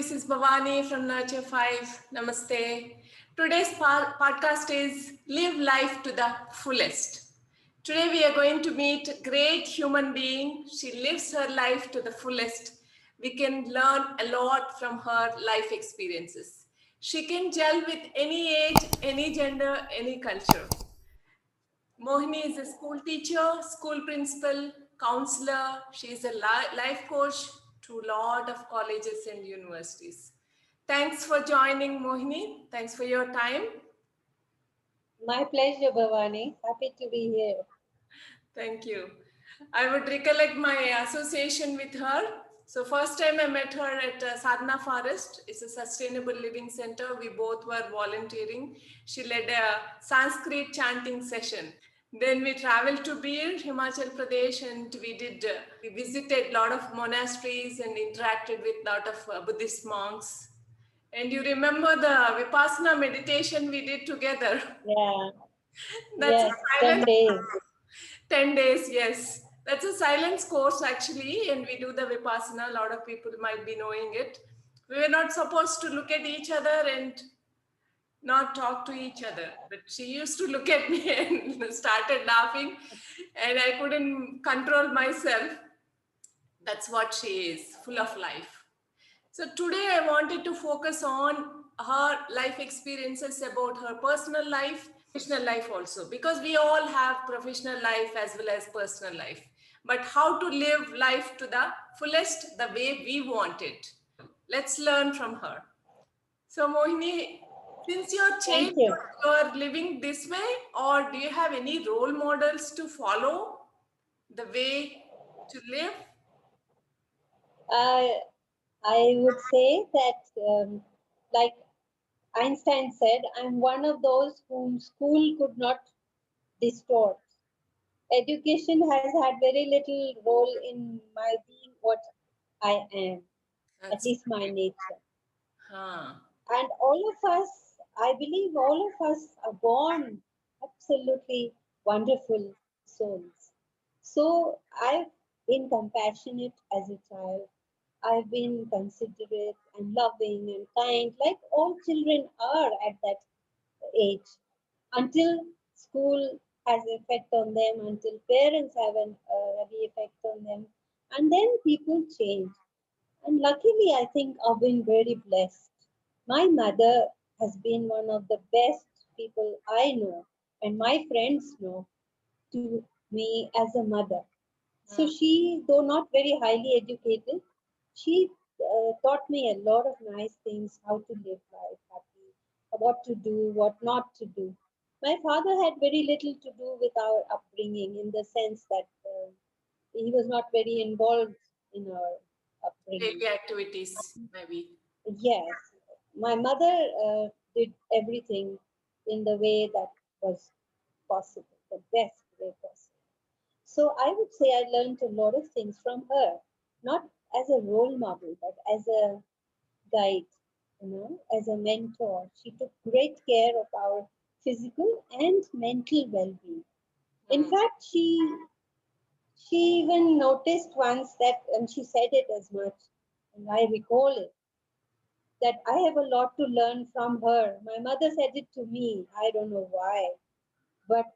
this is Bhavani from Nurture 5. Namaste. Today's podcast is Live Life to the Fullest. Today we are going to meet a great human being. She lives her life to the fullest. We can learn a lot from her life experiences. She can gel with any age, any gender, any culture. Mohini is a school teacher, school principal, counselor. She is a life coach to a lot of colleges and universities. Thanks for joining, Mohini. Thanks for your time. My pleasure, Bhavani. Happy to be here. Thank you. I would recollect my association with her. So first time I met her at Sadhana Forest. It's a sustainable living center. We both were volunteering. She led a Sanskrit chanting session. Then we traveled to Bir, Himachal Pradesh, and we visited a lot of monasteries and interacted with a lot of Buddhist monks. And you remember the Vipassana meditation we did together? Yeah. That's a Yes, 10 silence. days. 10 days, yes. That's a silence course actually, and we do the Vipassana. A lot of people might be knowing it. We were not supposed to look at each other and not talk to each other. But she used to look at me and started laughing, and I couldn't control myself. That's what she is, full of life. So today I wanted to focus on her life experiences about her personal life, professional life also, because we all have professional life as well as personal life. But how to live life to the fullest, the way we want it. Let's learn from her. So Mohini, since you're Thank changed, you. you're living this way, or do you have any role models to follow the way to live? I I would say that, like Einstein said, I'm one of those whom school could not distort. Education has had very little role in my being what I am, at That's least my nature. huh. And all of us, I believe all of us are born absolutely wonderful souls. So I've been compassionate as a child. I've been considerate and loving and kind, like all children are at that age, until school has effect on them, until parents have a heavy effect on them, and then people change. And luckily, I think I've been very blessed. My mother has been one of the best people I know, and my friends know, to me as a mother. So Hmm. she, though not very highly educated, she taught me a lot of nice things, how to live life happy, what to do, what not to do. My father had very little to do with our upbringing in the sense that he was not very involved in our upbringing. Daily activities, maybe. Yes, my mother did everything in the way that was possible, the best way possible. So I would say I learned a lot of things from her, not as a role model, but as a guide, as a mentor. She took great care of our physical and mental well-being. In Hmm. fact, she even noticed once that, and she said it as much, and I recall it, that I have a lot to learn from her. My mother said it to me. I don't know why, but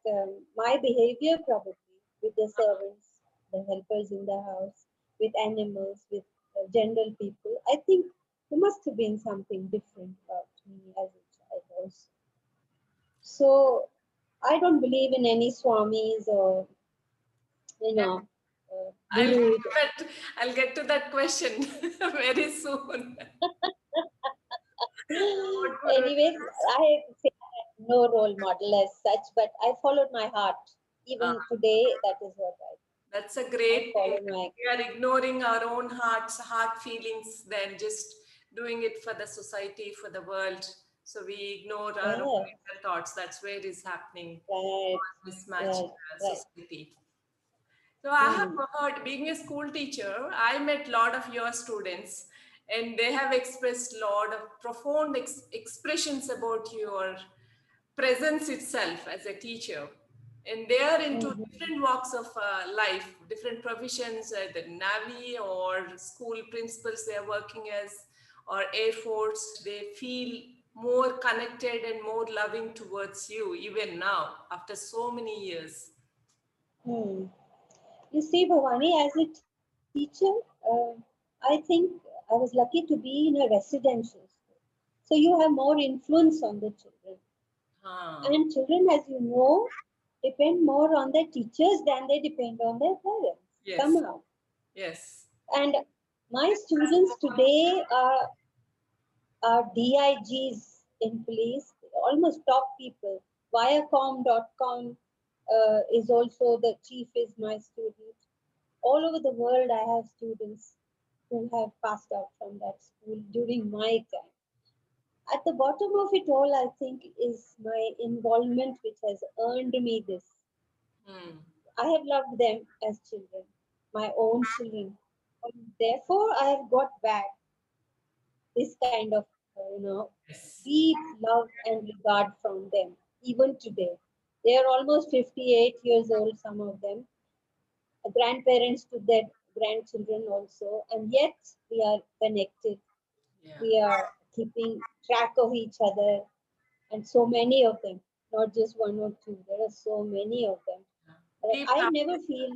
my behavior probably with the servants, the helpers in the house, with animals, with general people, I think there must have been something different about me as a child also. So I don't believe in any swamis or you Yeah, know I'll get gurus. to that. I'll get to that question very soon. What guru Anyways, is? I have to say I have no role model as such, but I followed my heart. Even today, that is what That's a I great thing. follow my. We are ignoring our own heart feelings, than just doing it for the society, for the world. So we ignore our own Yes, inner thoughts. That's where it is happening. right, Mismatch in right, the right. society. So I have Hmm. heard, being a school teacher, I met a lot of your students, and they have expressed a lot of profound expressions about your presence itself as a teacher. And they are into Hmm. different walks of life, different professions, either Navy or school principals they are working as, or Air Force, they feel more connected and more loving towards you even now after so many years? Hmm. You see, Bhavani, as a teacher, I think I was lucky to be in a residential school. So you have more influence on the children. Ah, And children, as you know, depend more on their teachers than they depend on their parents, yes, somehow. yes, And my students today are DIGs in police, almost top people. Viacom.com is also the chief is my student. All over the world, I have students who have passed out from that school during my time. At the bottom of it all, I think, is my involvement, which has earned me this. hmm, I have loved them as children, my own children. And therefore, I have got back this kind of, yes, deep love and regard from them, even today. They are almost 58 years old, some of them, grandparents to their grandchildren also, and yet we are connected. yeah, We are keeping track of each other, and so many of them, not just one or two, there are so many of them. yeah. Deep I love. never feel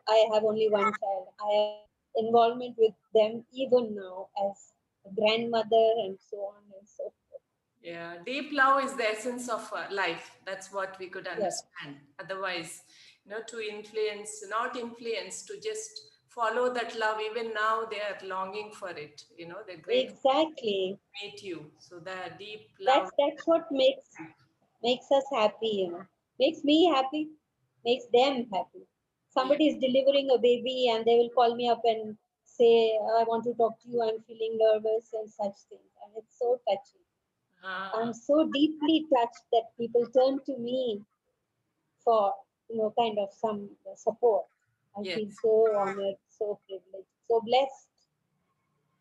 I have only one child. I have involvement with them even now as a grandmother and so on and so forth. Yeah, deep love is the essence of life. That's what we could Yes, understand. Otherwise, to influence, not influence, to just follow that love. Even now, they are longing for it. They're grateful exactly. to meet you. So the deep love. That's what makes us happy, makes me happy, makes them happy. Yeah. Somebody is delivering a baby and they will call me up and say, I want to talk to you, I'm feeling nervous and such things, and it's so touching. I'm Ah, so deeply touched that people turn to me for kind of some support. I yes. feel so honored, so privileged, so blessed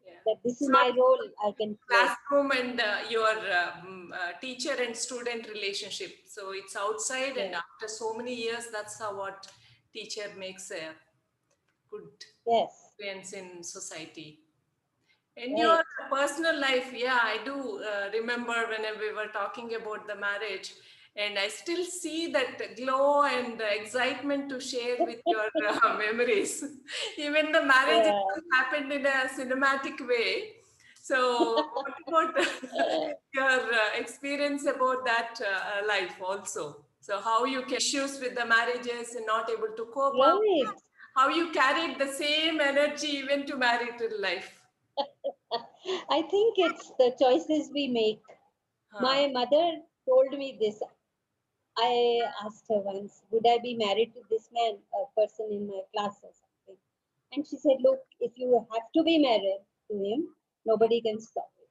Yeah. that this is So my role I can play. classroom and your teacher and student relationship. So it's outside, and Yeah. after so many years, that's how what teacher makes a good Yes. influence in society. In your Right. personal life, yeah, I do remember when we were talking about the marriage, and I still see that glow and excitement to share with your memories. Even the marriage Yeah. itself happened in a cinematic way. So, what about your experience about that life also? So, how you can issues with the marriages and not able to cope up, Right. how you carried the same energy even to marital life. I think it's the choices we make. Huh. My mother told me this. I asked her once, would I be married to this man, a person in my class or something? And she said, look, if you have to be married to him, nobody can stop it.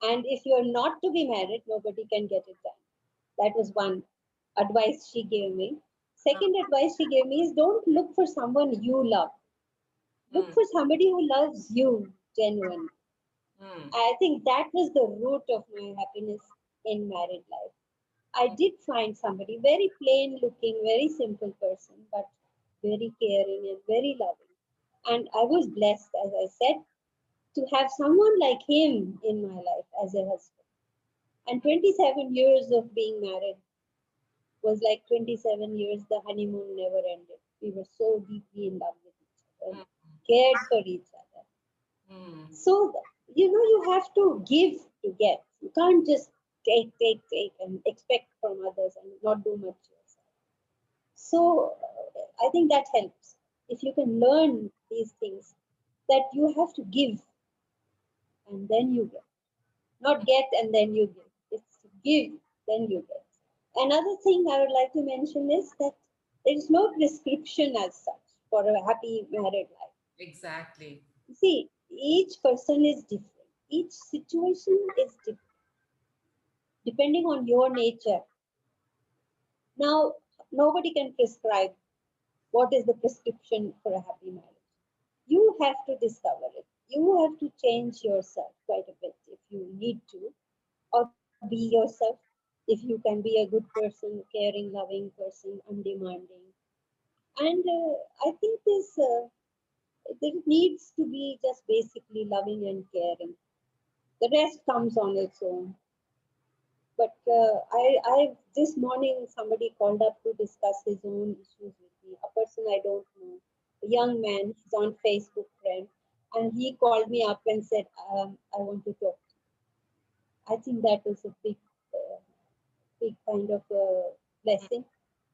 And if you're not to be married, nobody can get it done. That was one advice she gave me. Huh. Second advice she gave me is don't look for someone you love. Look Hmm. for somebody who loves you genuinely. Hmm. I think that was the root of my happiness in married life. I did find somebody very plain looking, very simple person, but very caring and very loving. And I was blessed, as I said, to have someone like him in my life as a husband. And 27 years of being married was like 27 years, the honeymoon never ended. We were so deeply in love with each other and Hmm. cared for each other. Hmm. So, you have to give to get. You can't just take, and expect from others and not do much yourself. So, I think that helps. If you can learn these things, that you have to give and then you get, not get and then you give. It's give, then you get. Another thing I would like to mention is that there is no prescription as such for a happy married life. Exactly. See, each person is different. Each situation is different depending on your nature. Now, nobody can prescribe what is the prescription for a happy marriage. You have to discover it. You have to change yourself quite a bit if you need to, or be yourself if you can be a good person, caring, loving person, undemanding. And I think there needs to be just basically loving and caring. The rest comes on its own. But this morning somebody called up to discuss his own issues with me. A person I don't know, a young man, he's on Facebook friend, and he called me up and said, "I want to talk." I think that is a big kind of a blessing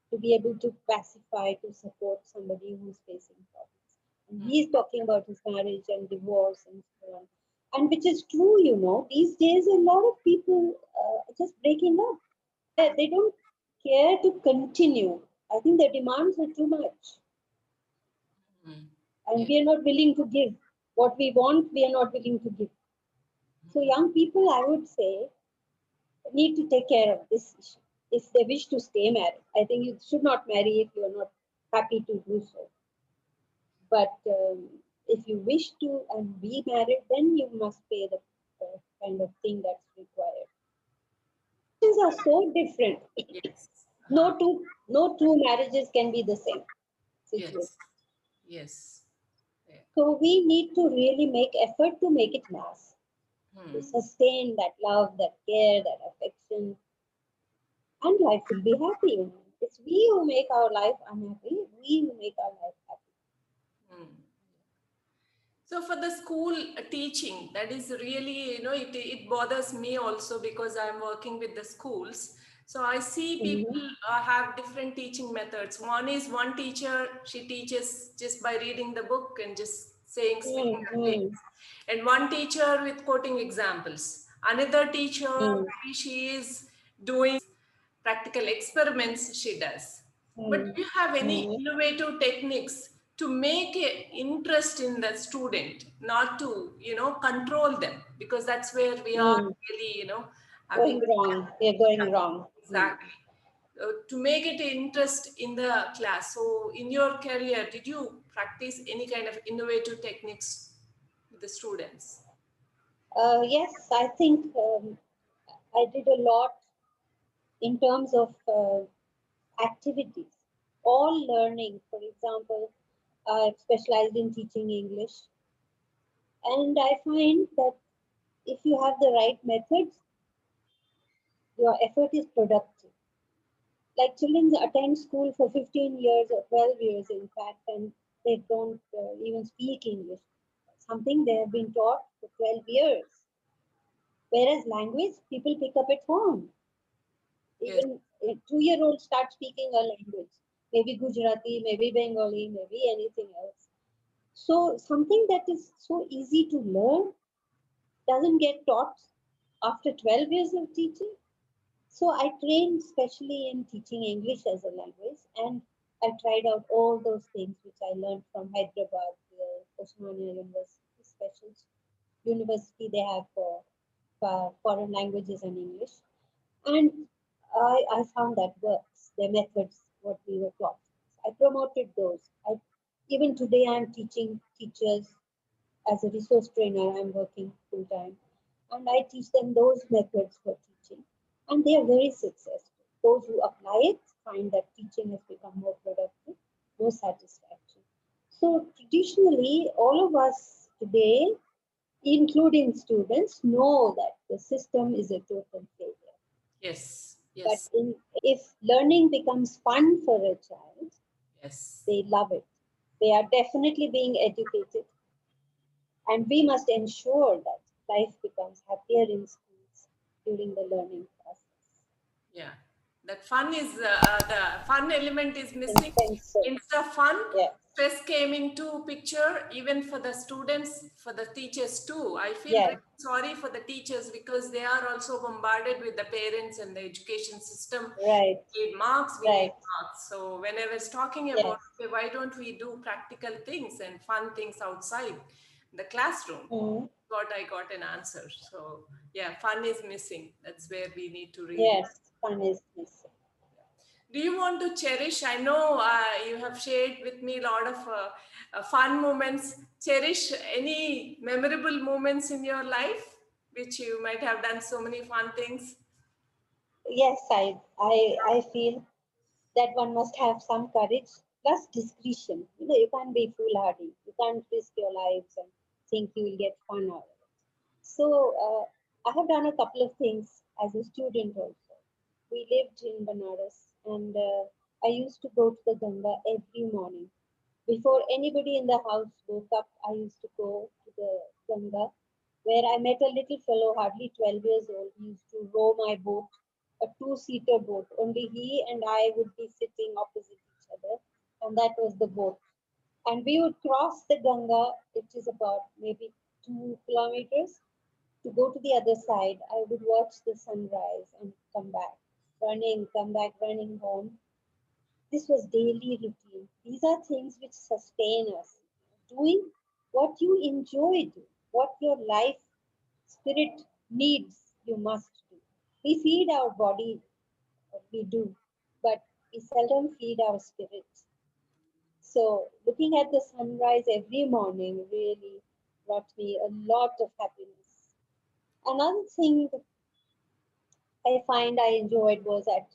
to be able to pacify, to support somebody who's facing problems. And he's talking about his marriage and divorce and so on. And which is true, these days a lot of people are just breaking up. They don't care to continue. I think their demands are too much. And we are not willing to give. What we want, we are not willing to give. So young people, I would say, need to take care of this issue. If they wish to stay married, I think you should not marry if you are not happy to do so. But if you wish to and be married, then you must pay the kind of thing that's required. Things are so different. Yes. No two marriages can be the same situation. Yes. Yes. Yeah. So we need to really make effort to make it last, to sustain that love, that care, that affection, and life will be happy. It's we who make our life unhappy. We who make our life happy. So for the school teaching, that is really, it bothers me also because I'm working with the schools. So I see Mm-hmm. people have different teaching methods. One is one teacher, she teaches just by reading the book and just speaking the things. Mm-hmm. And one teacher with quoting examples. Another teacher, Mm-hmm. maybe she is doing practical experiments she does. But do you have any Mm-hmm. innovative techniques to make a interest in the student, not to, control them? Because that's where we are Mm-hmm. really, having Going wrong. We are going wrong. Mm. exactly. To make it interest in the class. So in your career, did you practice any kind of innovative techniques with the students? Yes, I think I did a lot in terms of activities. All learning, for example, I've specialized in teaching English, and I find that if you have the right methods, your effort is productive. Like children attend school for 15 years or 12 years, in fact, and they don't even speak English. Something they have been taught for 12 years. Whereas language, people pick up at home. Yes, Even a 2-year-old start speaking a language, maybe Gujarati, maybe Bengali, maybe anything else. So something that is so easy to learn doesn't get taught after 12 years of teaching. So I trained specially in teaching English as a language, and I tried out all those things which I learned from Hyderabad, Osmania University, special university they have for foreign languages and English. And I found that works, the methods, what we were taught. I promoted those. Even today, I'm teaching teachers as a resource trainer. I'm working full time. And I teach them those methods for teaching. And they are very successful. Those who apply it find that teaching has become more productive, more satisfactory. So, traditionally, all of us today, including students, know that the system is a total failure. yes, But yes, if learning becomes fun for a child, yes. they love it. They are definitely being educated. And we must ensure that life becomes happier in schools during the learning process. Yeah, that fun is the fun element is missing. Intensive. Instead of fun, Yes. stress came into picture even for the students, for the teachers too. I feel Yes. really sorry for the teachers because they are also bombarded with the parents and the education system. Right. We need marks, we need Right. marks. So when I was talking about, Yes. okay, why don't we do practical things and fun things outside the classroom? Mm. I got an answer. So yeah, fun is missing. That's where we need to really. Yes. Fun is missing. Do you want to cherish? I know you have shared with me a lot of fun moments. Cherish any memorable moments in your life, which you might have done so many fun things. Yes, I feel that one must have some courage plus discretion. You can't be foolhardy. You can't risk your lives and think you will get fun out of it. So I have done a couple of things as a student also. We lived in Banaras, and I used to go to the Ganga every morning. Before anybody in the house woke up, I used to go to the Ganga, where I met a little fellow, hardly 12 years old. He used to row my boat, a two-seater boat. Only he and I would be sitting opposite each other, and that was the boat. And we would cross the Ganga, which is about maybe 2 kilometers. To go to the other side, I would watch the sunrise and come back, running, come back, running home. This was daily routine. These are things which sustain us. Doing what you enjoy, do what your life spirit needs, you must do. We feed our body, we do, but we seldom feed our spirit. So, looking at the sunrise every morning really brought me a lot of happiness. Another thing I find I enjoyed was at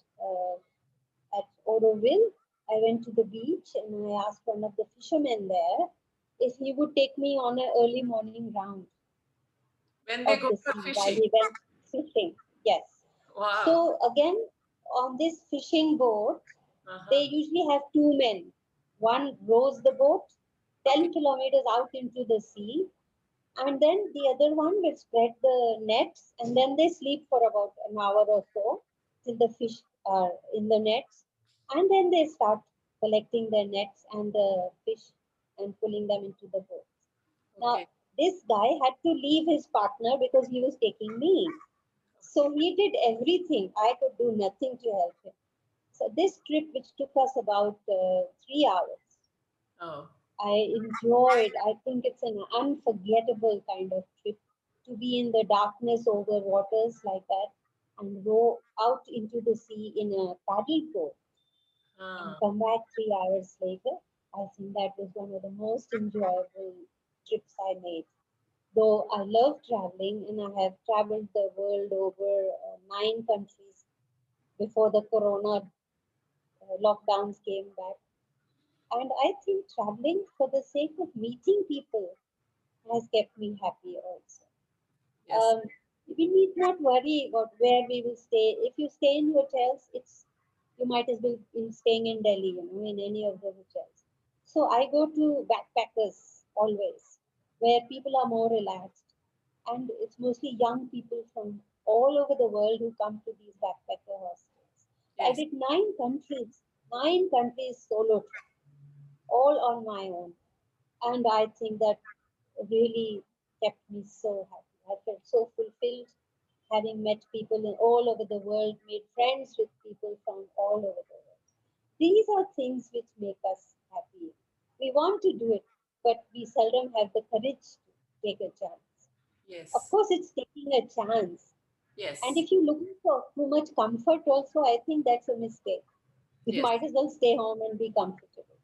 Oroville. I went to the beach and I asked one of the fishermen there if he would take me on an early morning round When they of go the for sea while fishing. he went fishing. Yes. Wow. So again, on this fishing boat, they Uh-huh. usually have two men. One rows the boat Okay. 10 kilometers out into the sea, and then the other one will spread the nets, and then they sleep for about an hour or so till the fish are in the nets, and then they start collecting the nets and the fish and pulling them into the boats. Now, Okay. this guy had to leave his partner because he was taking me. So Okay. he did everything. I could do nothing to help him. So this trip, which took us about 3 hours, Oh. I enjoyed. I think it's an unforgettable kind of trip to be in the darkness over waters like that and row out into the sea in a paddle boat and Ah. come back 3 hours later. I think that was one of the most enjoyable trips I made. Though I love traveling and I have traveled the world over 9 countries before the corona lockdowns came back. And I think traveling for the sake of meeting people has kept me happy also. Yes. We need not worry about where we will stay. If you stay in hotels, it's you might as well be staying in Delhi, in any of the hotels. So I go to backpackers always, where people are more relaxed, and it's mostly young people from all over the world who come to these backpacker hostels. I Yes. did 9 countries solo trip, all on my own, and I think that really kept me so happy. I felt so fulfilled having met people in all over the world, made friends with people from all over the world. These are things which make us happy. We want to do it, but we seldom have the courage to take a chance. Of Yes. course, it's taking a chance. And Yes. if you're looking for too much comfort, also, I think that's a mistake. You Yes. might as well stay home and be comfortable.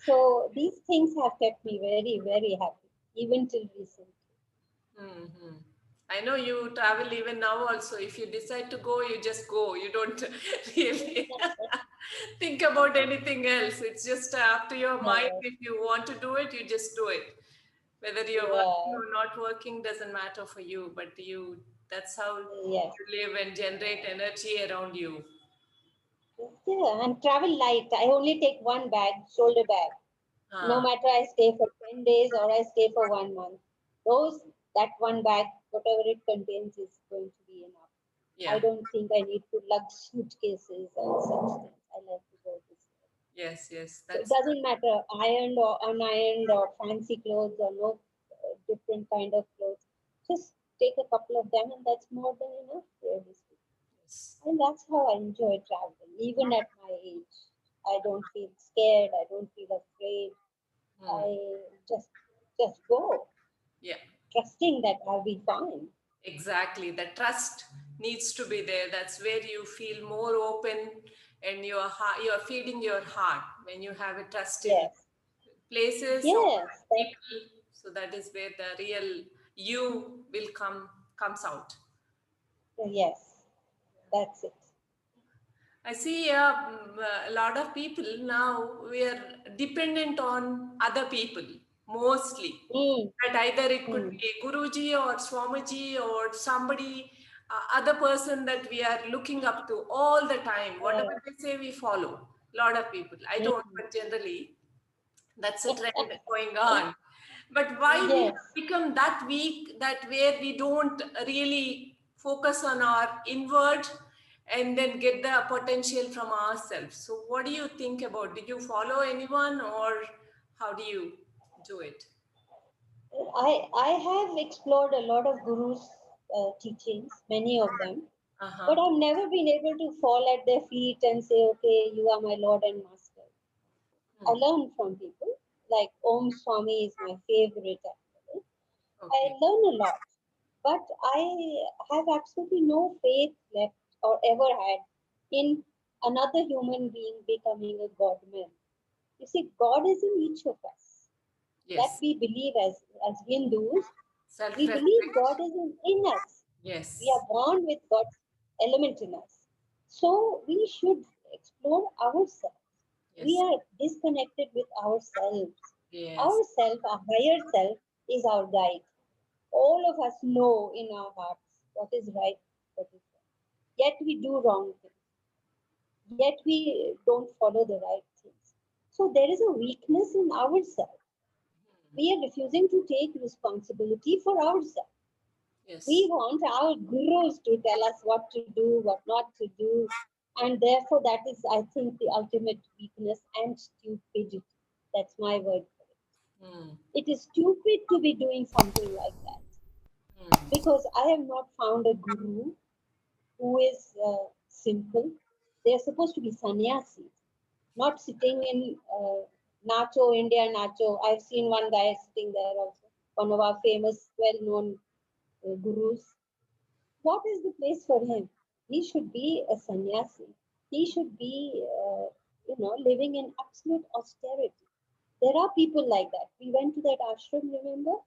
So these things have kept me very, very happy, even till recently. Hmm. I know you travel even now also. If you decide to go, you just go. You don't really think about anything else. It's just up to your mind. Uh, If you want to do it, you just do it. Whether you're working yeah, or not working doesn't matter for you, but that's how yes. you live and generate energy around you. Yeah, and travel light. I only take one bag, shoulder bag. No Ah, matter I stay for 10 days or I stay for 1 month. That one bag, whatever it contains, is going to be enough. I yeah. don't think I need to lug suitcases and such things. I like to go this way. Yes, yes. So it That's doesn't matter ironed or unironed or fancy clothes or no different kind of clothes. Just take a couple of them and that's more than enough, really speaking. yes. And that's how I enjoy traveling, even at my age. I don't feel scared. I don't feel afraid. Hmm. I just go, Yeah. trusting that I'll be fine. Exactly. The trust needs to be there. That's where you feel more open and you're feeding your heart when you have a trust in Yes, places or yes, people. So that is where the real you will comes out. yes, that's it. I see a lot of people now, we are dependent on other people mostly. Mm, That either it could mm, be Guruji or Swamiji or somebody, other person that we are looking up to all the time. Whatever yeah. they say, we follow. Lot of people. I don't, Mm. but generally that's a trend going on. But why we have Yes. become that weak, that where we don't really focus on our inward and then get the potential from ourselves. So what do you think about? Did you follow anyone or how do you do it? I have explored a lot of gurus' teachings, many of them, but Uh-huh. I've never been able to fall at their feet and say, "Okay, you are my Lord and Master." I Hmm. learn from people. Like Om Swami is my favorite actually. I Okay. learn a lot, but I have absolutely no faith left or ever had in another human being becoming a God man. You see, God is in each of us. That Yes. we believe as Hindus, we believe Self-respect. God is in us. We Yes. are born with God's element in us. So we should explore ourselves. We Yes. are disconnected with ourselves. Yes. Ourself, our higher self, is our guide. All of us know in our hearts what is right, what is wrong. Yet we do wrong things. Yet we don't follow the right things. So there is a weakness in ourselves. We are refusing to take responsibility for ourselves. We Yes. want our gurus to tell us what to do, what not to do. And therefore, that is, I think, the ultimate weakness and stupidity. That's my word for it. Hmm. It is stupid to be doing something like that Hmm. because I have not found a guru who is simple. They are supposed to be sannyasis, not sitting in Nacho, India Nacho. I've seen one guy sitting there also, one of our famous, well known gurus. What is the place for him? He should be a sannyasi. He should be, living in absolute austerity. There are people like that. We went to that ashram, remember,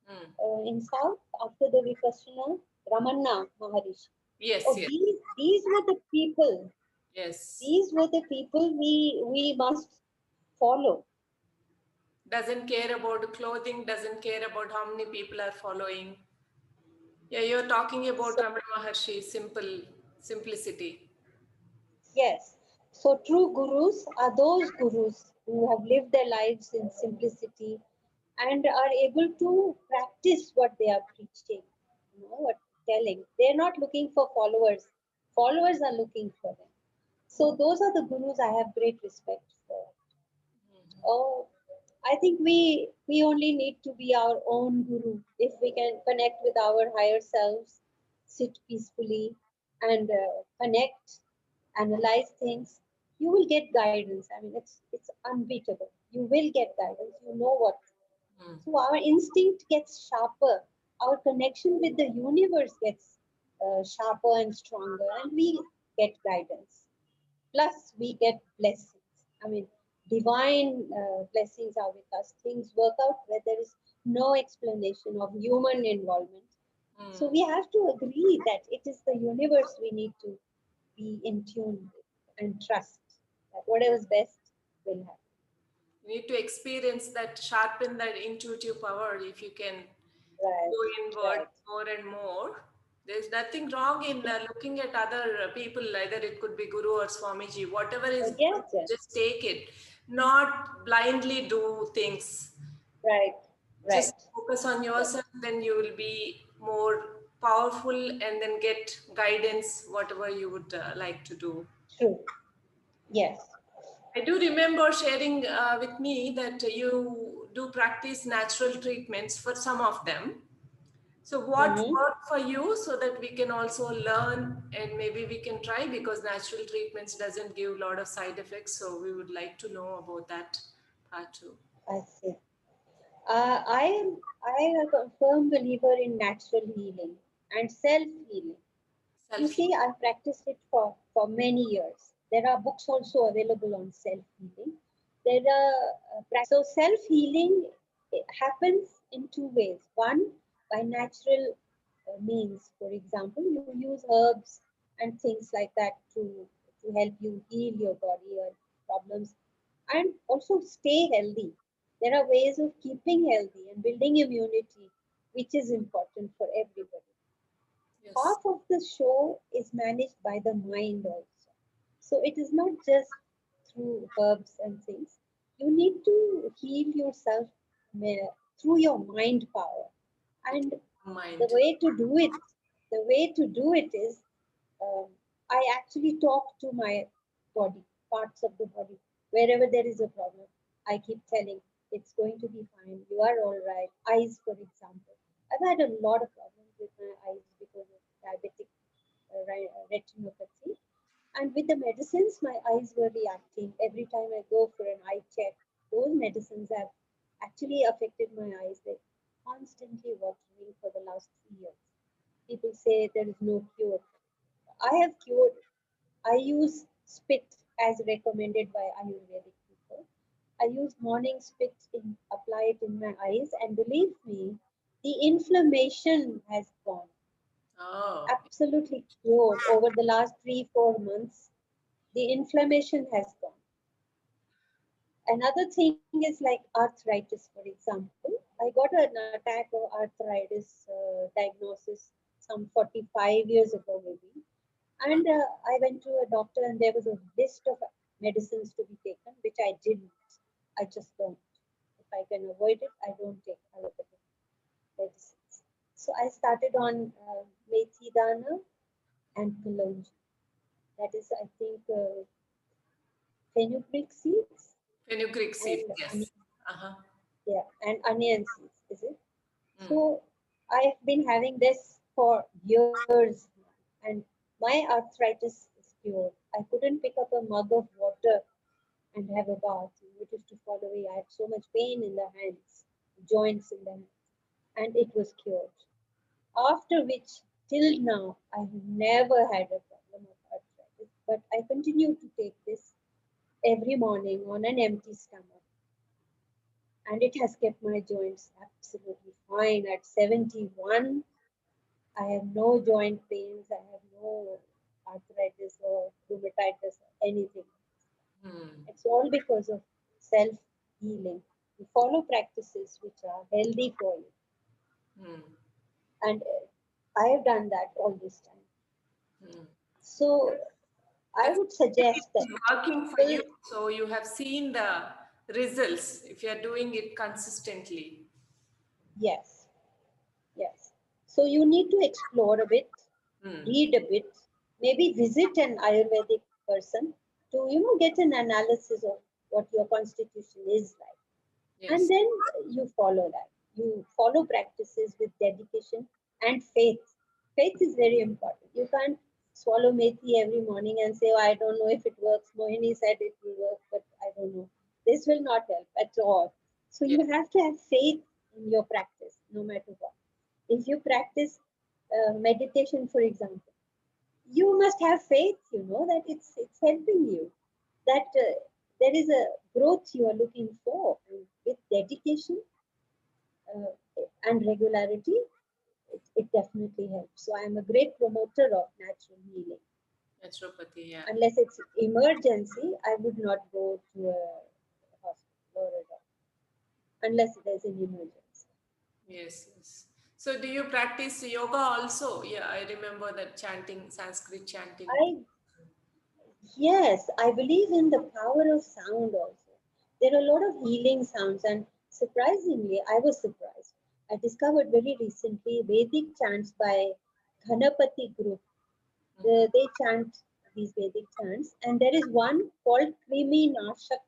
Hmm. in South after the Vipassana, Ramanna Maharishi. Yes. Oh, Yes. these were the people. Yes. These were the people we must follow. Doesn't care about clothing, doesn't care about how many people are following. Yeah, you're talking about So Ramana Maharshi, simplicity. yes. So true gurus are those gurus who have lived their lives in simplicity and are able to practice what they are preaching, what telling. They're not looking for followers. Followers are looking for them. So those are the gurus I have great respect for. Oh, I think we only need to be our own guru if we can connect with our higher selves, sit peacefully, and connect, analyze things. You will get guidance. I mean, it's unbeatable. You will get guidance. You know what. Hmm. So our instinct gets sharper. Our connection with the universe gets sharper and stronger, and we get guidance. Plus, we get blessings. I mean, divine blessings are with us. Things work out where there is no explanation of human involvement. So Hmm. we have to agree that it is the universe we need to be in tune with and trust that whatever's best will happen. You need to experience that, sharpen that intuitive power if you can Right, go inward right. more and more. There's nothing wrong in looking at other people, either it could be Guru or Swamiji, whatever is Yes, good, yes. just take it. Not blindly do things. Right, Just right, focus on right. yourself, then you will be more powerful and then get guidance, whatever you would like to do. True. Yes. I do remember sharing with me that you do practice natural treatments for some of them. So, what Mm-hmm. worked for you so that we can also learn and maybe we can try, because natural treatments doesn't give a lot of side effects. So, we would like to know about that part too. I see. I am a firm believer in natural healing and self healing. You Self see, healing. I've practiced it for many years. There are books also available on self healing. There are self healing happens in two ways. One, by natural means. For example, you use herbs and things like that to to help you heal your body or problems and also stay healthy. There are ways of keeping healthy and building immunity, which is important for everybody. Yes. Half of the show is managed by the mind also. So it is not just through herbs and things. You need to heal yourself through your mind power. And the Mind. way to do it, the way to do it is um, I actually talk to my body, parts of the body, wherever there is a problem. I keep telling it's going to be fine. You are all right. Eyes, for example. I've had a lot of problems with my eyes because of diabetic retinopathy. And with the medicines, my eyes were reacting. Every time I go for an eye check, those medicines have actually affected my eyes. They're constantly watering for the last 3 years. People say there is no cure. I have cured. I use spit as recommended by Ayurvedic people. I use morning spit in apply it in my eyes, and believe me, the inflammation has gone Oh, absolutely cured over the last 3 4 months. The inflammation has gone. Another thing is like arthritis, for example. I got an attack of arthritis diagnosis some 45 years ago, maybe. mm, And I went to a doctor, and there was a list of medicines to be taken, which I didn't. I just don't. If I can avoid it, I don't take allopathic medicines. So I started on methi dana and kalonji. That is, I think, fenugreek seeds fenugreek seed. and Yes. Uh-huh. yeah, and onion seeds, is it? Mm. So I've been having this for years now, and my arthritis is cured. I couldn't pick up a mug of water and have a bath. It used to fall away. I had so much pain in the hands, joints in the hands, and it was cured. After which, till now, I've never had a problem of arthritis. But I continue to take this every morning on an empty stomach, and it has kept my joints absolutely fine. At 71, I have no joint pains, I have no arthritis or rheumatitis or anything. Mm. It's all because of self healing. You follow practices which are healthy for you, Mm. and I have done that all this time. Mm. So I That's would suggest that working for you. people, So you have seen the results if you're doing it consistently. yes, yes. So you need to explore a bit, Mm. read a bit, maybe visit an Ayurvedic person to get an analysis of what your constitution is like, and Yes. then you follow that. You follow practices with dedication and faith. Faith is very important. You can't swallow methi every morning and say, oh, I don't know if it works. Mohini said it will work, but I don't know. This will not help at all. So Yes. you have to have faith in your practice, no matter what. If you practice meditation, for example, you must have faith, that it's helping you, that there is a growth you are looking for, and with dedication and regularity, it definitely helps. So I am a great promoter of natural healing. Naturopathy, yeah. Unless it's emergency, I would not go to a hospital or a doctor unless there's an emergency. Yes, yes. So do you practice yoga also? Yeah, I remember that chanting, Sanskrit chanting. I Yes, I believe in the power of sound also. There are a lot of healing sounds, and surprisingly, I was surprised. I discovered very recently Vedic chants by Ghanapati group. Mm-hmm. They chant these Vedic chants, and there is one called Krimi Nashak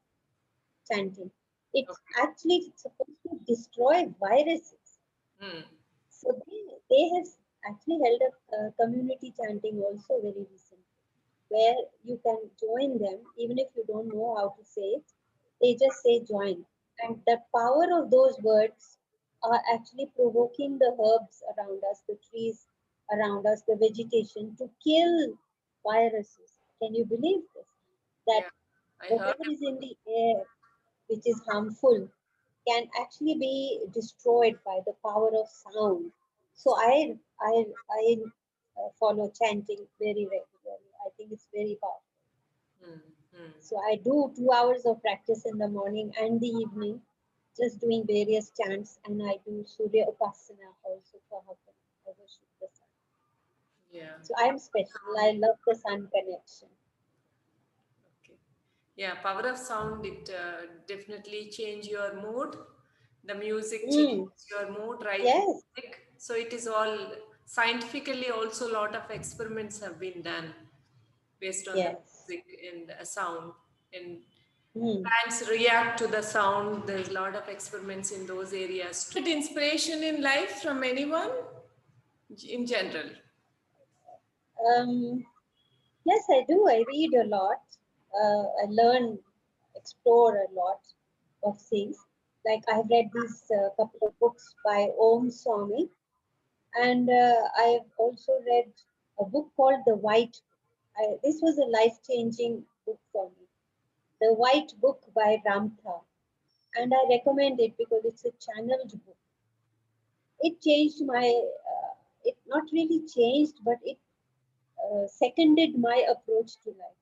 chanting. It's Okay. actually supposed to destroy viruses. Mm. So they have actually held a community chanting also very recently, where you can join them even if you don't know how to say it. They just say join. And the power of those words are actually provoking the herbs around us, the trees around us, the vegetation to kill viruses. Can you believe this? That Yeah, I heard whatever is in the air which is harmful can actually be destroyed by the power of sound. So I follow chanting very regularly. I think it's very powerful. Mm, mm. So I do 2 hours of practice in the morning and the evening, just doing various chants, and I do Surya Upasana also for half an hour. I worship the sun. Yeah. So I'm special. I love the sun connection. Okay. Yeah, power of sound, it definitely change your mood. The music Mm, changes your mood, right? yes, Music. So it is all scientifically also a lot of experiments have been done based on the yes. music and sound. And Mm. plants react to the sound. There's a lot of experiments in those areas. Get inspiration in life from anyone in general. Um, yes, I do. I read a lot. I learn, explore a lot of things. Like I've read these couple of books by Om Swami, and I've also read a book called The White. This was a life-changing book for me. The White Book by Ramtha, and I recommend it because it's a channeled book. It changed my. It not really changed, but it seconded my approach to life.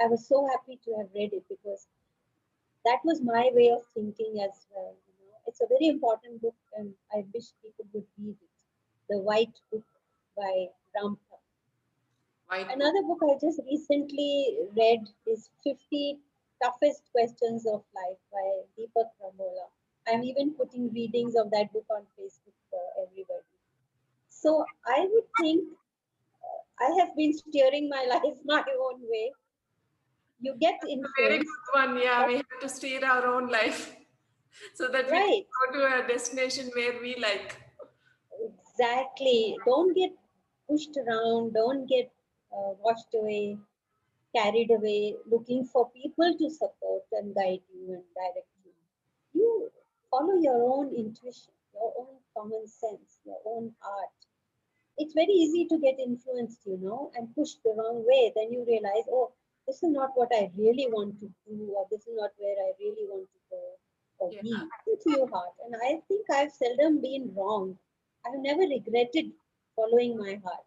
I was so happy to have read it because that was my way of thinking as well. It's a very important book, and I wish people would read it. The White Book by Ramtha. White book. Another book I just recently read is 50 Toughest Questions of Life by Deepak Ramola. I'm even putting readings of that book on Facebook for everybody. So I would think I have been steering my life my own way. You get Very influenced, good one. Yeah, but we have to steer our own life so that we can right, go to a destination where we like. exactly. Don't get pushed around, don't get washed away, carried away, looking for people to support and guide you and direct you. You follow your own intuition, your own common sense, your own heart. It's very easy to get influenced, and pushed the wrong way. Then you realize, oh, this is not what I really want to do, or this is not where I really want to go or Yeah. be. Listen to your heart. And I think I've seldom been wrong. I've never regretted following my heart.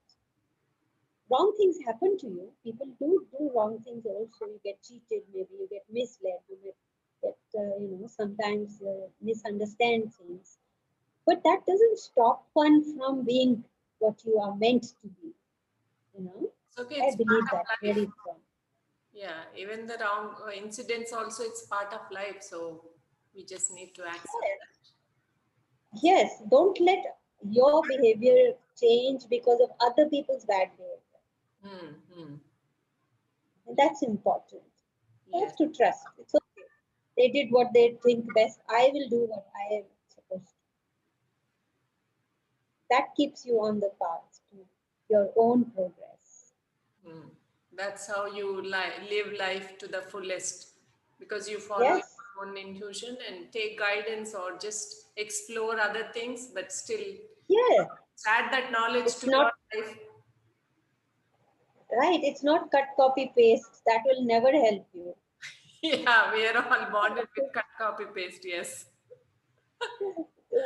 Wrong things happen to you. People do wrong things also. You get cheated, maybe you get misled, you get sometimes misunderstand things. But that doesn't stop one from being what you are meant to be. You know, It's okay. I It's believe part that of life. very strong. Yeah. Even the wrong incidents also, it's part of life. So we just need to accept Yes, that. yes. Don't let your behavior change because of other people's bad behavior. Hmm. Hmm. And Yeah. that's important. You have Yes. to trust. It's okay. They did what they think best. I will do what I am supposed to. That keeps you on the path to your own progress. Hmm. That's how you live life to the fullest because you follow Yes, your own intuition and take guidance or just explore other things, but still yeah. add that knowledge It's to your not life. right. It's not cut, copy, paste. That will never help you. Yeah, we are all bonded with cut, copy, paste. Yes.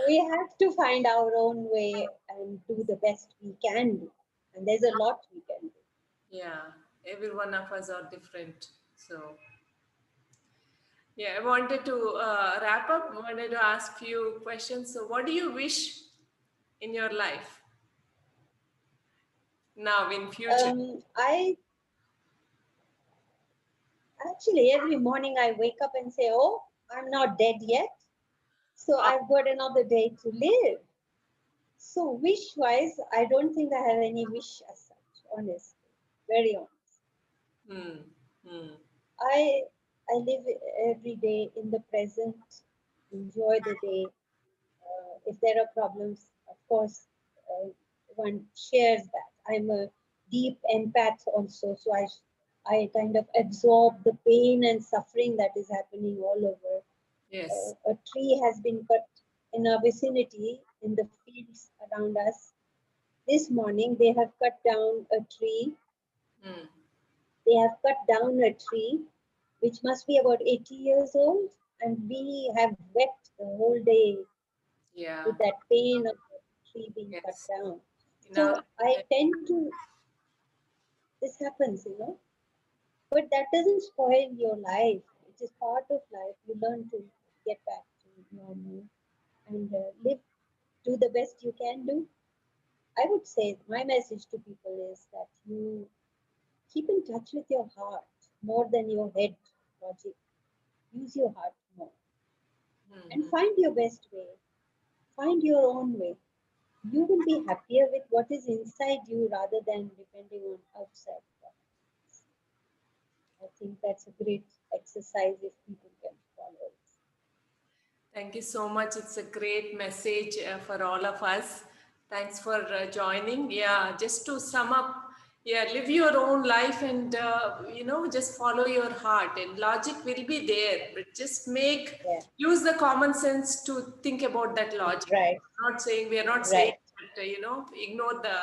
We have to find our own way and do the best we can do. And there's a lot we can do. Yeah, every one of us are different. So, yeah, I wanted to wrap up. I wanted to ask few questions. So, what do you wish in your life now in future? I actually every morning I wake up and say, "Oh, I'm not dead yet, so Oh, I've got another day to live." So wish-wise, I don't think I have any wish as such. Honestly, very honest. hmm, hmm. I I live every day in the present, enjoy the day. If there are problems, of course, one shares that. I'm a deep empath also, so I kind of absorb the pain and suffering that is happening all over. Yes. A tree has been cut in our vicinity in the fields around us. This morning, they have cut down a tree. Hmm. They have cut down a tree which must be about 80 years old, and we have wept the whole day Yeah. with that pain of the tree being cut Yes. down. In our So I lifetime. tend to, this happens, But that doesn't spoil your life. It is part of life. You learn to get back to normal and live, do the best you can do. I would say my message to people is that you keep in touch with your heart more than your head logic. Use your heart more and find your best way. Find your own way. You will be happier with what is inside you rather than depending on outside things. I think that's a great exercise if people can follow it. Thank you so much. It's a great message for all of us. Thanks for joining. Yeah, just to sum up, yeah, live your own life and, just follow your heart. And logic will be there, but just Yeah, use the common sense to think about that logic. right, We are not saying right. that, ignore the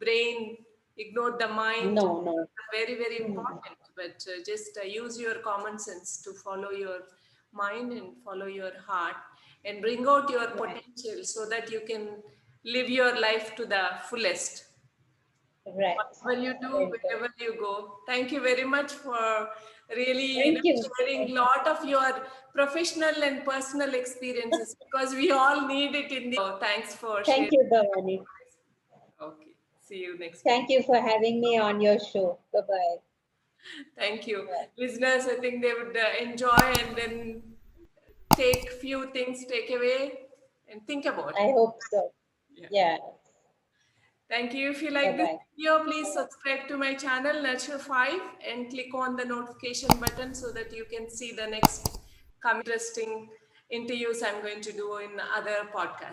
brain, ignore the mind. No, no. Very, very Hmm. important. But just use your common sense to follow your mind and follow your heart and bring out your Right, potential so that you can live your life to the fullest. right. Whatever you do, Very good. wherever you go. Thank you very much for really, Thank you. sharing a lot of your professional and personal experiences because we all need it in the. So thanks for Thank sharing. you, Bhavani. Okay. See you next week. Thank you for having me on your show. Bye bye. Thank you. Bye. Listeners, I think they would enjoy and then take few things, take away and think about I it. hope so. Yeah. Yeah. Thank you. If you Bye like this bye. video, please subscribe to my channel, Nurture 5, and click on the notification button so that you can see the next coming interesting interviews I'm going to do in other podcasts.